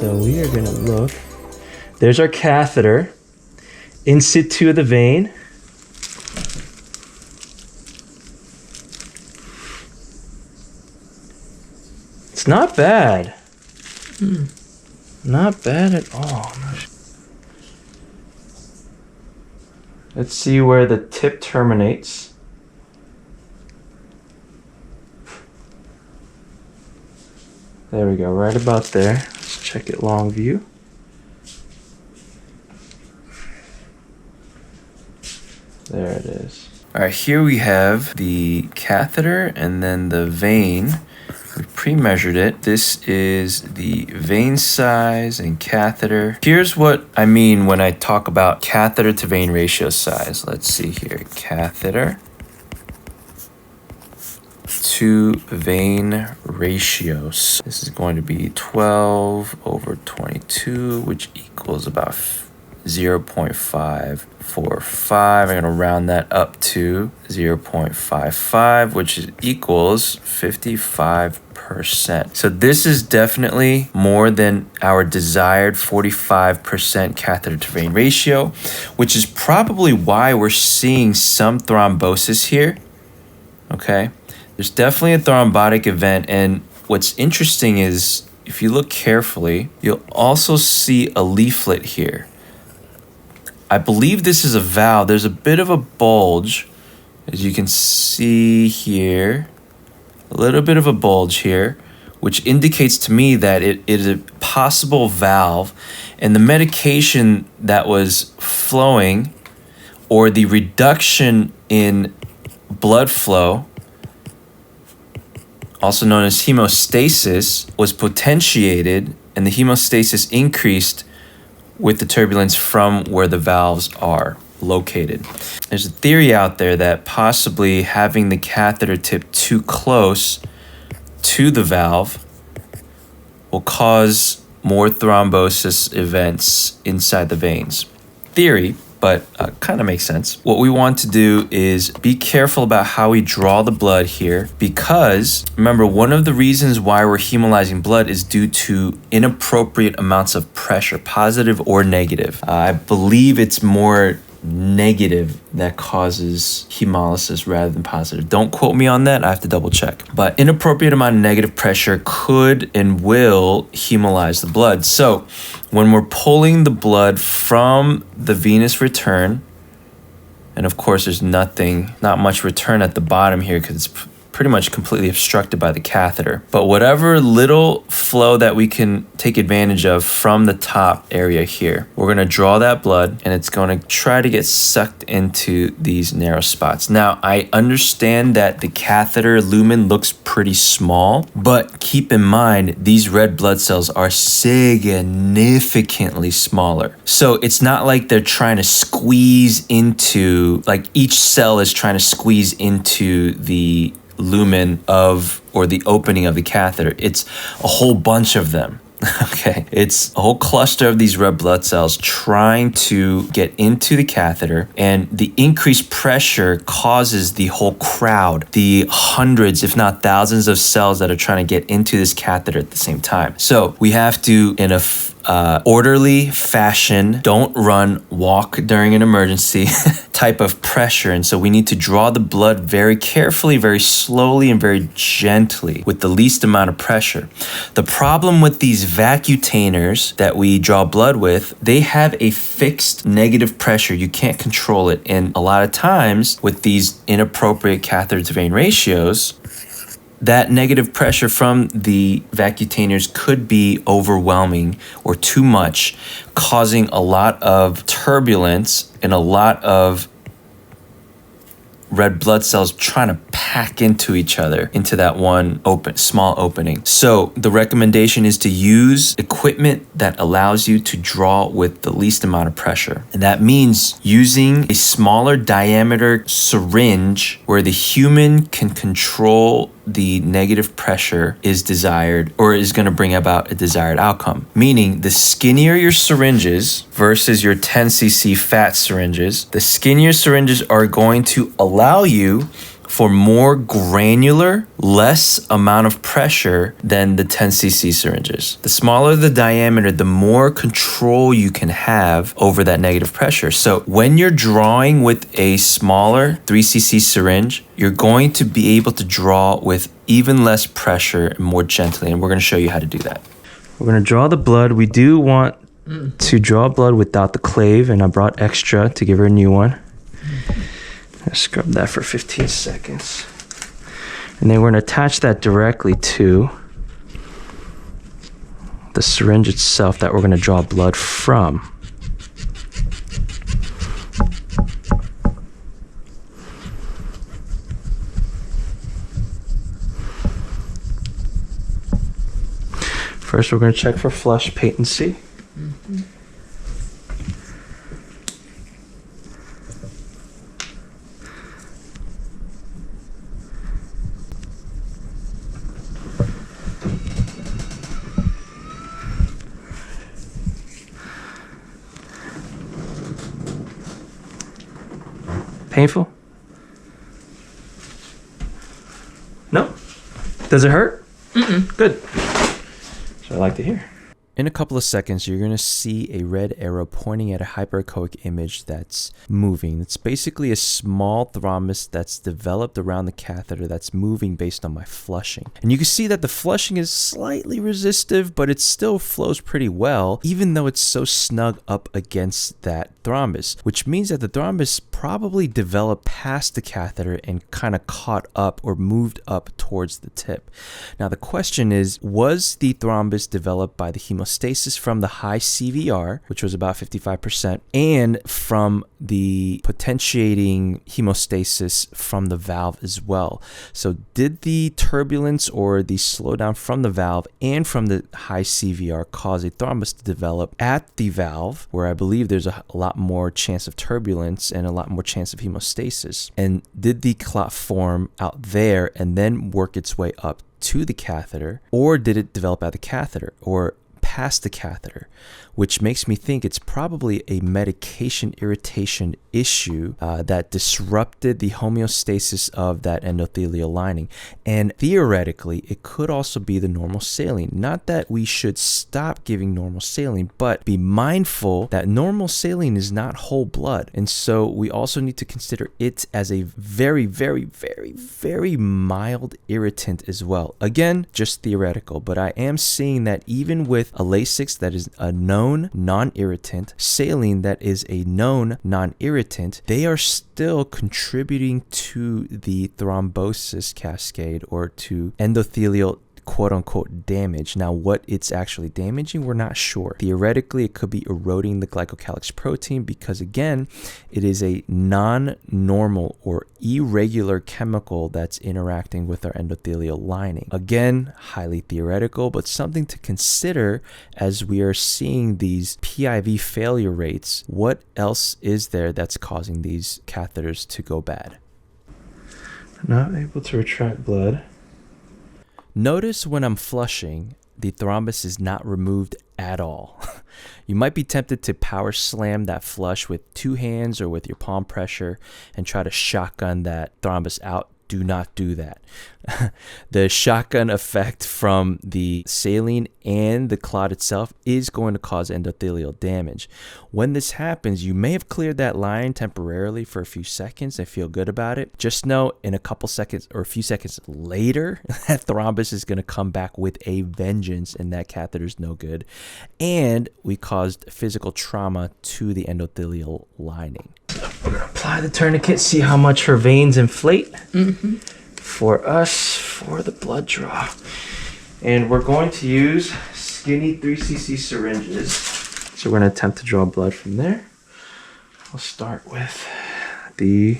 So we are gonna look. There's our catheter in situ of the vein. It's not bad. Not bad at all. Let's see where the tip terminates. There we go, right about there. Let's check it long view. There it is. All right, here we have the catheter and then the vein. We pre-measured it. This is the vein size and catheter. Here's what I mean when I talk about catheter to vein ratio size. Let's see here, catheter to vein ratios. This is going to be 12 over 22, which equals about 0.545. I'm going to round that up to 0.55, which equals 55%. So this is definitely more than our desired 45% catheter to vein ratio, which is probably why we're seeing some thrombosis here. Okay, there's definitely a thrombotic event, and what's interesting is if you look carefully, you'll also see a leaflet here. I believe this is a valve. There's a bit of a bulge, as you can see here, a little bit of a bulge here, which indicates to me that it is a possible valve, and the medication that was flowing, or the reduction in blood flow, also known as hemostasis, was potentiated, and the hemostasis increased with the turbulence from where the valves are located. There's a theory out there that possibly having the catheter tip too close to the valve will cause more thrombosis events inside the veins. Theory, but kind of makes sense. What we want to do is be careful about how we draw the blood here, because remember, one of the reasons why we're hemolyzing blood is due to inappropriate amounts of pressure, positive or negative. I believe it's more negative that causes hemolysis rather than positive. Don't quote me on that, I have to double check. But inappropriate amount of negative pressure could and will hemolyze the blood. So when we're pulling the blood from the venous return, and of course there's not much return at the bottom here because it's pretty much completely obstructed by the catheter. But whatever little flow that we can take advantage of from the top area here, we're gonna draw that blood and it's gonna try to get sucked into these narrow spots. Now, I understand that the catheter lumen looks pretty small, but keep in mind, these red blood cells are significantly smaller. So it's not like they're trying to squeeze into, like each cell is trying to squeeze into the lumen of, or the opening of the catheter. It's a whole bunch of them. Okay, it's a whole cluster of these red blood cells trying to get into the catheter, and the increased pressure causes the whole crowd, the hundreds, if not thousands of cells that are trying to get into this catheter at the same time. So we have to, in a orderly fashion, don't run, walk during an emergency type of pressure. And so we need to draw the blood very carefully, very slowly, and very gently with the least amount of pressure. The problem with these vacutainers that we draw blood with, they have a fixed negative pressure. You can't control it. And a lot of times with these inappropriate catheter to vein ratios, that negative pressure from the vacutainers could be overwhelming or too much, causing a lot of turbulence and a lot of red blood cells trying to pack into each other into that one small opening. So the recommendation is to use equipment that allows you to draw with the least amount of pressure. And that means using a smaller diameter syringe where the human can control the negative pressure is desired, or is going to bring about a desired outcome. Meaning, the skinnier your syringes versus your 10 cc fat syringes, the skinnier syringes are going to allow you for more granular, less amount of pressure than the 10cc syringes. The smaller the diameter, the more control you can have over that negative pressure. So when you're drawing with a smaller 3cc syringe, you're going to be able to draw with even less pressure and more gently, and we're going to show you how to do that. We're going to draw the blood. We do want to draw blood without the clave, and I brought extra to give her a new one. Let's scrub that for 15 seconds. And then we're going to attach that directly to the syringe itself that we're going to draw blood from. First, we're going to check for flush patency. Painful? No? Does it hurt? Good. That's what I like to hear. In a couple of seconds, you're going to see a red arrow pointing at a hyperechoic image that's moving. It's basically a small thrombus that's developed around the catheter that's moving based on my flushing. And you can see that the flushing is slightly resistive, but it still flows pretty well, even though it's so snug up against that thrombus, which means that the thrombus probably developed past the catheter and kind of caught up or moved up towards the tip. Now, the question is, was the thrombus developed by the hemostasis from the high CVR, which was about 55%, and from the potentiating hemostasis from the valve as well? So did the turbulence or the slowdown from the valve and from the high CVR cause a thrombus to develop at the valve, where I believe there's a lot more chance of turbulence and a lot more chance of hemostasis? And did the clot form out there and then work its way up to the catheter, or did it develop at the catheter or past the catheter? Which makes me think it's probably a medication irritation issue that disrupted the homeostasis of that endothelial lining. And theoretically, it could also be the normal saline. Not that we should stop giving normal saline, but be mindful that normal saline is not whole blood. And so we also need to consider it as a very, very, very, very mild irritant as well. Again, just theoretical, but I am seeing that even with a Lasix that is a known non-irritant, saline that is a known non-irritant, they are still contributing to the thrombosis cascade or to endothelial quote-unquote damage. Now, what it's actually damaging, we're not sure. Theoretically, it could be eroding the glycocalyx protein because, again, it is a non-normal or irregular chemical that's interacting with our endothelial lining. Again, highly theoretical, but something to consider as we are seeing these PIV failure rates. What else is there that's causing these catheters to go bad? Not able to retract blood. Notice when I'm flushing, the thrombus is not removed at all. You might be tempted to power slam that flush with two hands or with your palm pressure and try to shotgun that thrombus out. Do not do that. The shotgun effect from the saline and the clot itself is going to cause endothelial damage. When this happens, you may have cleared that line temporarily for a few seconds and feel good about it. Just know in a couple seconds or a few seconds later, that thrombus is going to come back with a vengeance and that catheter is no good. And we caused physical trauma to the endothelial lining. We're going to apply the tourniquet, see how much her veins inflate for us for the blood draw. And we're going to use skinny 3cc syringes. So we're going to attempt to draw blood from there. I'll start with the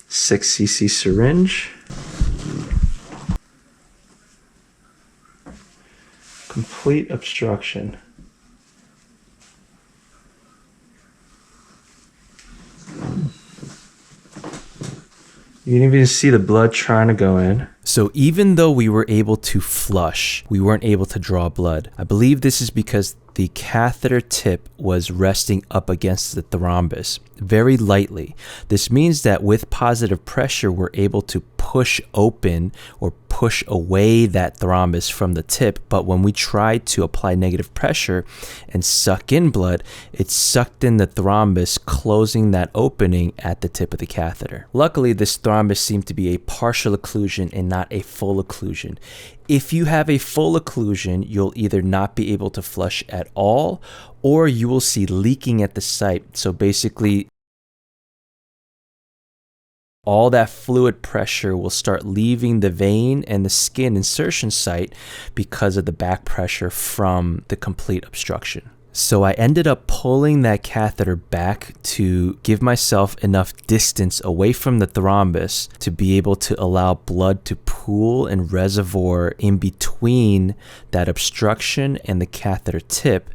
6cc syringe. Complete obstruction. You can even see the blood trying to go in. So even though we were able to flush, we weren't able to draw blood. I believe this is because the catheter tip was resting up against the thrombus very lightly. This means that with positive pressure, we're able to push open or push away that thrombus from the tip. But when we tried to apply negative pressure and suck in blood, it sucked in the thrombus, closing that opening at the tip of the catheter. Luckily, this thrombus seemed to be a partial occlusion and not a full occlusion. If you have a full occlusion, you'll either not be able to flush at all, or you will see leaking at the site. So basically, all that fluid pressure will start leaving the vein and the skin insertion site because of the back pressure from the complete obstruction. So I ended up pulling that catheter back to give myself enough distance away from the thrombus to be able to allow blood to pool and reservoir in between that obstruction and the catheter tip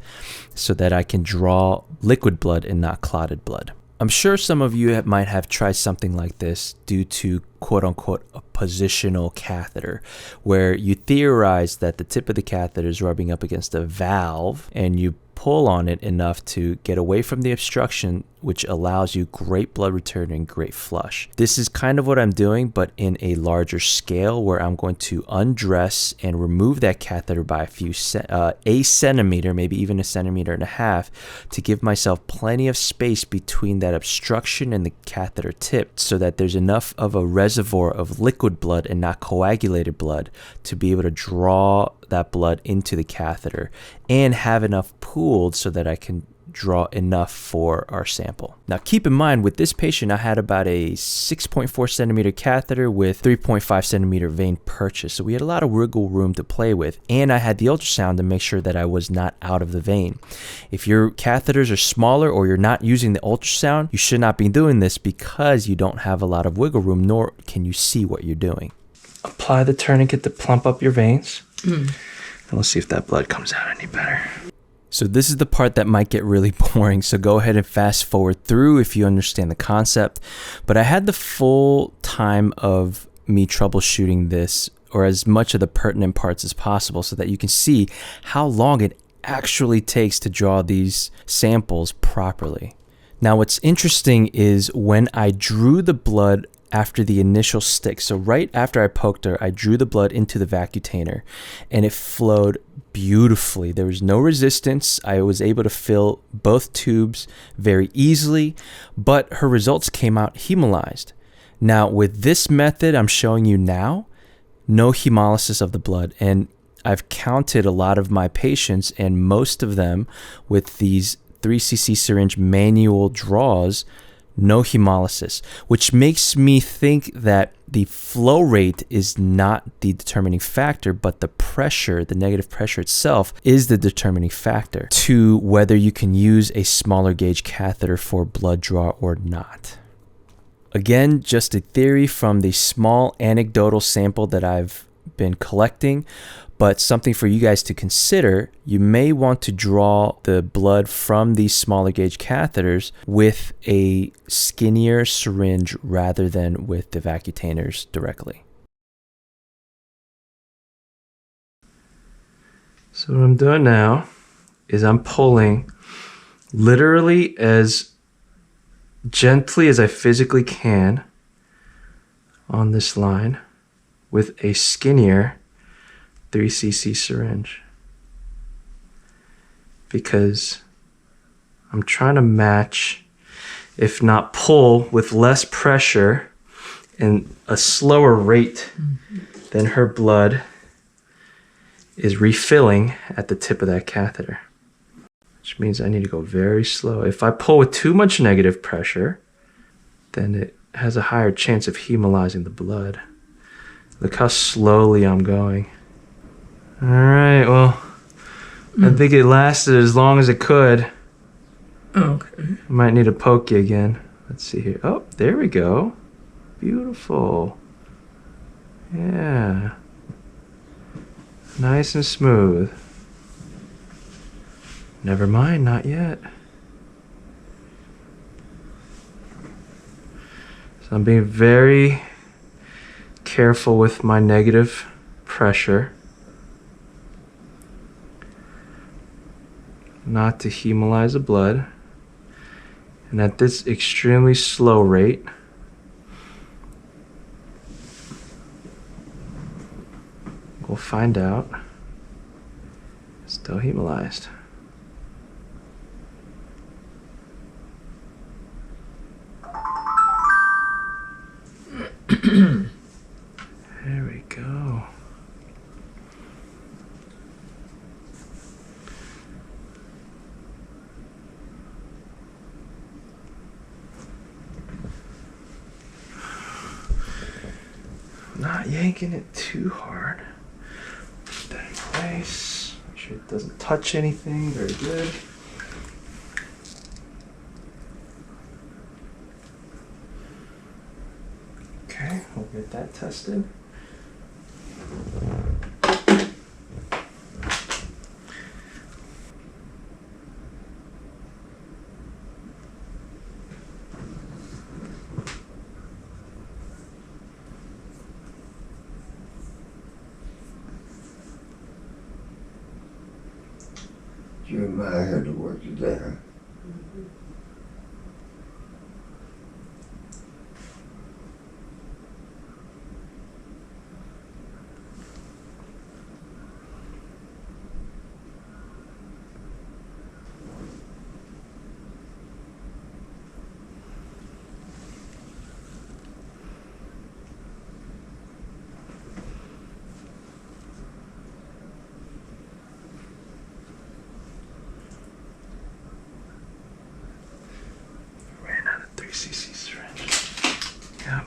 so that I can draw liquid blood and not clotted blood. I'm sure some of you might have tried something like this due to quote unquote a positional catheter, where you theorize that the tip of the catheter is rubbing up against a valve and you pull on it enough to get away from the obstruction, which allows you great blood return and great flush. This is kind of what I'm doing, but in a larger scale, where I'm going to undress and remove that catheter by a centimeter, maybe even 1.5 centimeters, to give myself plenty of space between that obstruction and the catheter tip so that there's enough of a reservoir of liquid blood and not coagulated blood to be able to draw that blood into the catheter and have enough pooled so that I can draw enough for our sample. Now keep in mind, with this patient I had about a 6.4 centimeter catheter with 3.5 centimeter vein purchase, so we had a lot of wiggle room to play with, and I had the ultrasound to make sure that I was not out of the vein. If your catheters are smaller or you're not using the ultrasound, you should not be doing this because you don't have a lot of wiggle room, nor can you see what you're doing. Apply the tourniquet to plump up your veins. And we'll see if that blood comes out any better. So this is the part that might get really boring, so go ahead and fast forward through if you understand the concept. But I had the full time of me troubleshooting this, or as much of the pertinent parts as possible, so that you can see how long it actually takes to draw these samples properly. Now what's interesting is when I drew the blood after the initial stick, so right after I poked her, I drew the blood into the vacutainer and it flowed beautifully. There was no resistance. I was able to fill both tubes very easily, but her results came out hemolyzed. Now with this method I'm showing you now, no hemolysis of the blood, and I've counted a lot of my patients, and most of them with these 3cc syringe manual draws, no hemolysis, which makes me think that the flow rate is not the determining factor, but the pressure, the negative pressure itself, is the determining factor to whether you can use a smaller gauge catheter for blood draw or not. Again, just a theory from the small anecdotal sample that I've been collecting, but something for you guys to consider. You may want to draw the blood from these smaller gauge catheters with a skinnier syringe rather than with the vacutainers directly. So what I'm doing now is I'm pulling literally as gently as I physically can on this line with a skinnier 3cc syringe, because I'm trying to match, if not pull, with less pressure and a slower rate than her blood is refilling at the tip of that catheter, which means I need to go very slow. If I pull with too much negative pressure, then it has a higher chance of hemolyzing the blood. Look how slowly I'm going. All right, well, I think it lasted as long as it could. Okay. I might need to poke you again. Let's see here. Oh, there we go. Beautiful. Yeah. Nice and smooth. Never mind, not yet. So I'm being very careful with my negative pressure. Not to hemolyze the blood. And at this extremely slow rate, we'll find out. Still hemolyzed. There we go. Not yanking it too hard. Put that in place. Make sure it doesn't touch anything. Very good. Okay, we'll get that tested. You and I had to work it down. Ran out of 3cc syringe. Yep.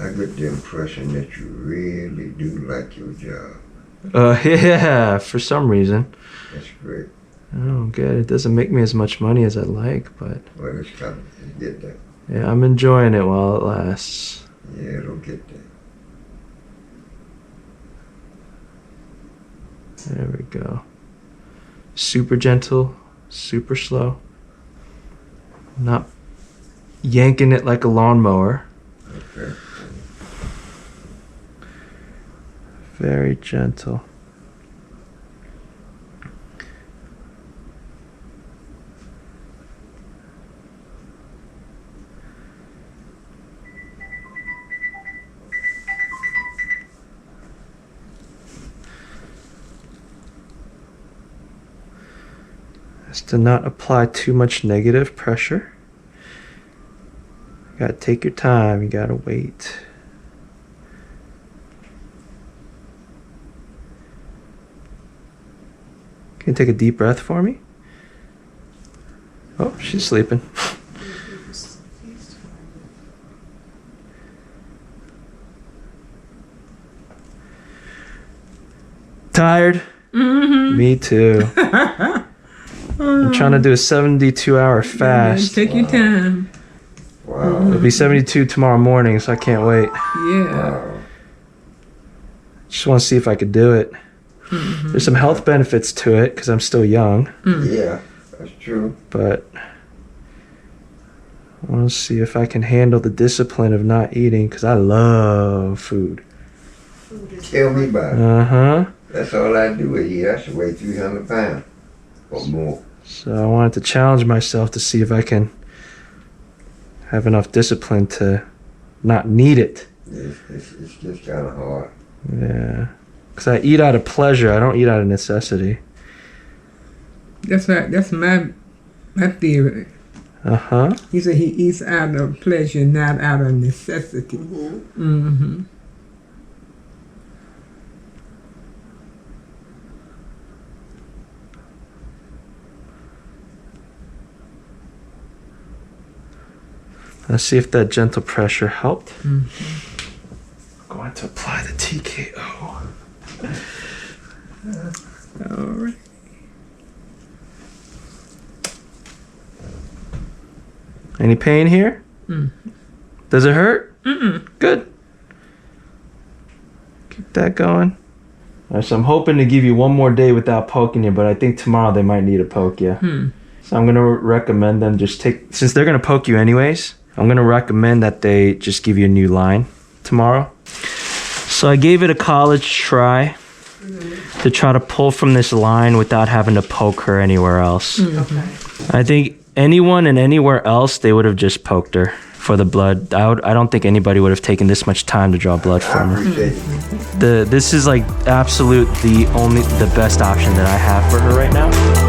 I get the impression that you really do like your job. Yeah, for some reason. That's great. Oh, good. It doesn't make me as much money as I'd like, but Well, it's coming. You get that. yeah, I'm enjoying it while it lasts. Yeah, it'll get there. There we go. Super gentle, super slow. Not yanking it like a lawnmower. Okay. Very gentle. Is to not apply too much negative pressure. You gotta take your time, you gotta wait. Can you take a deep breath for me? Oh, she's sleeping. Tired? Mm-hmm. Me too. I'm trying to do a 72-hour fast. Take your time. Wow. It'll be 72 tomorrow morning, so I can't wait. Yeah. Wow. Just want to see if I could do it. Mm-hmm. There's some health benefits to it because I'm still young, Yeah, that's true. but I want to see if I can handle the discipline of not eating because I love food. Tell me about it. Uh-huh. That's all I do is eat. I should weigh 300 pounds or more. So I wanted to challenge myself to see if I can have enough discipline to not need it. It's just kind of hard. Yeah. Because I eat out of pleasure. I don't eat out of necessity. That's right. That's my theory. Uh-huh. He said he eats out of pleasure, not out of necessity. Mm-hmm. Let's see if that gentle pressure helped. Mm-hmm. I'm going to apply the TKO. All right. Any pain here? Mm. Does it hurt? Mm-mm. Good. Keep that going. All right, so I'm hoping to give you one more day without poking you, but I think tomorrow they might need to poke you. Hmm. So I'm gonna recommend them just since they're gonna poke you anyways, I'm gonna recommend that they just give you a new line tomorrow. So I gave it a college try to try to pull from this line without having to poke her anywhere else. Okay. I think anyone and anywhere else, they would have just poked her for the blood. I don't think anybody would have taken this much time to draw blood I from her. appreciate it. This is like the best option that I have for her right now.